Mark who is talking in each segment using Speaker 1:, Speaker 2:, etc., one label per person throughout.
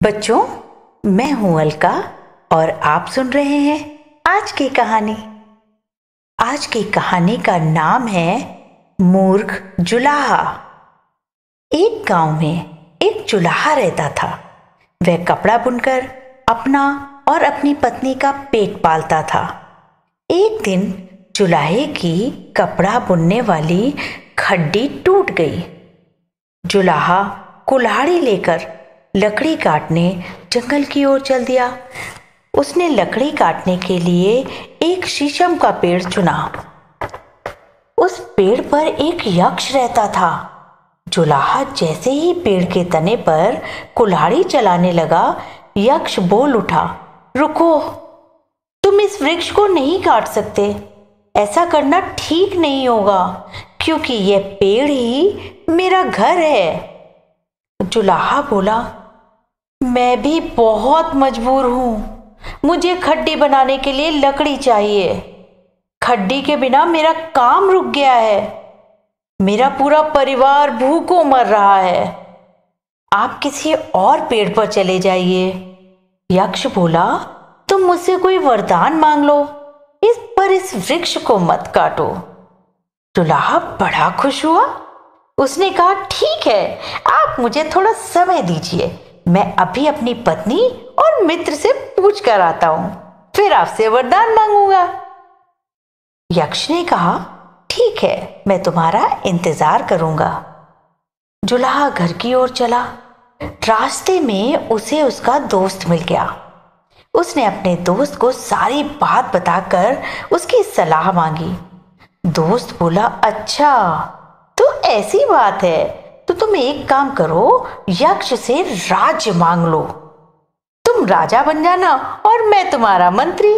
Speaker 1: बच्चों, मैं हूं अलका और आप सुन रहे हैं आज की कहानी। आज की कहानी का नाम है मूर्ख जुलाहा। एक गांव में एक जुलाहा रहता था। वह कपड़ा बुनकर अपना और अपनी पत्नी का पेट पालता था। एक दिन जुलाहे की कपड़ा बुनने वाली खड्डी टूट गई। जुलाहा कुल्हाड़ी लेकर लकड़ी काटने जंगल की ओर चल दिया। उसने लकड़ी काटने के लिए एक शीशम का पेड़ चुना। उस पेड़ पर एक यक्ष रहता था। जुलाहा जैसे ही पेड़ के तने पर कुल्हाड़ी चलाने लगा, यक्ष बोल उठा, रुको, तुम इस वृक्ष को नहीं काट सकते। ऐसा करना ठीक नहीं होगा, क्योंकि यह पेड़ ही मेरा घर है। जुलाहा बोला, मैं भी बहुत मजबूर हूं। मुझे खड्डी बनाने के लिए लकड़ी चाहिए। खड्डी के बिना मेरा काम रुक गया है। मेरा पूरा परिवार भूखों मर रहा है। आप किसी और पेड़ पर चले जाइए। यक्ष बोला, तुम मुझसे कोई वरदान मांग लो, इस वृक्ष को मत काटो। जुलाहा बड़ा खुश हुआ। उसने कहा, ठीक है, आप मुझे थोड़ा समय दीजिए। मैं अभी अपनी पत्नी और मित्र से पूछ कर आता हूं, फिर आपसे वरदान मांगूंगा। यक्ष ने कहा, ठीक है, मैं तुम्हारा इंतजार करूंगा। जुलाहा घर की ओर चला। रास्ते में उसे उसका दोस्त मिल गया। उसने अपने दोस्त को सारी बात बताकर उसकी सलाह मांगी। दोस्त बोला, अच्छा, तो ऐसी बात है, तो तुम एक काम करो, यक्ष से राज्य मांग लो। तुम राजा बन जाना और मैं तुम्हारा मंत्री।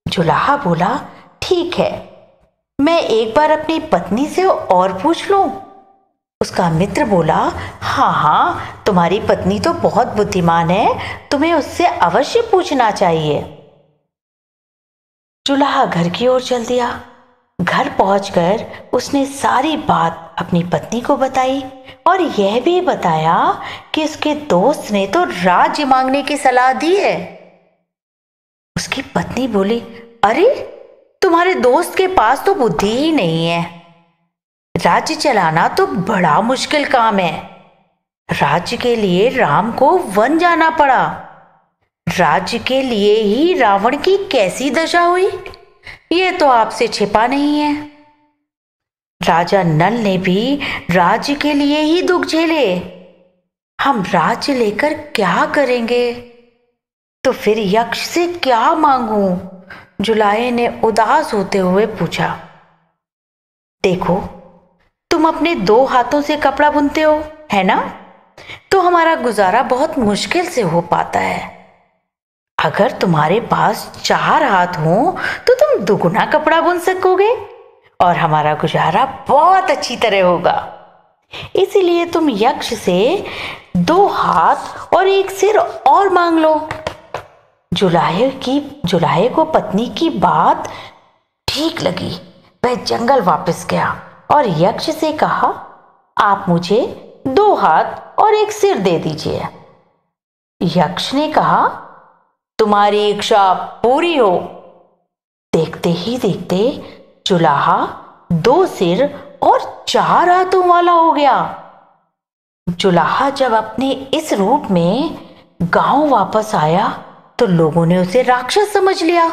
Speaker 1: जुलाहा बोला, ठीक है, मैं एक बार अपनी पत्नी से और पूछ लूं। उसका मित्र बोला, हाँ हाँ, तुम्हारी पत्नी तो बहुत बुद्धिमान है, तुम्हें उससे अवश्य पूछना चाहिए। जुलाहा घर की ओर चल दिया। घर पहुंचकर उसने सारी बात अपनी पत्नी को बताई और यह भी बताया कि उसके दोस्त ने तो राज्य मांगने की सलाह दी है। उसकी पत्नी बोली, अरे, तुम्हारे दोस्त के पास तो बुद्धि ही नहीं है। राज्य चलाना तो बड़ा मुश्किल काम है। राज्य के लिए राम को वन जाना पड़ा। राज्य के लिए ही रावण की कैसी दशा हुई, यह तो आपसे छिपा नहीं है। राजा नल ने भी राज्य के लिए ही दुख झेले। हम राज्य लेकर क्या करेंगे? तो फिर यक्ष से क्या मांगूं? जुलाहे ने उदास होते हुए पूछा। देखो, तुम अपने 2 हाथों से कपड़ा बुनते हो, है ना? तो हमारा गुजारा बहुत मुश्किल से हो पाता है। अगर तुम्हारे पास 4 हाथ हों तो तुम दुगुना कपड़ा बुन सकोगे और हमारा गुजारा बहुत अच्छी तरह होगा। इसीलिए तुम यक्ष से 2 हाथ और 1 सिर और मांग लो। जुलाहे को पत्नी की बात ठीक लगी। वह जंगल वापस गया और यक्ष से कहा, आप मुझे 2 हाथ और 1 सिर दे दीजिए। यक्ष ने कहा, तुम्हारी इच्छा पूरी हो। देखते ही देखते जुलाहा 2 सिर और 4 हाथों वाला हो गया। जुलाहा जब अपने इस रूप में गांव वापस आया तो लोगों ने उसे राक्षस समझ लिया।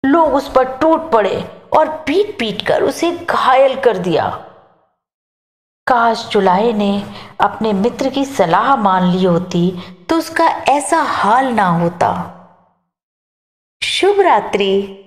Speaker 1: लोग उस पर टूट पड़े और पीट पीट कर उसे घायल कर दिया। काश जुलाहे ने अपने मित्र की सलाह मान ली होती तो उसका ऐसा हाल ना होता। शुभ रात्रि।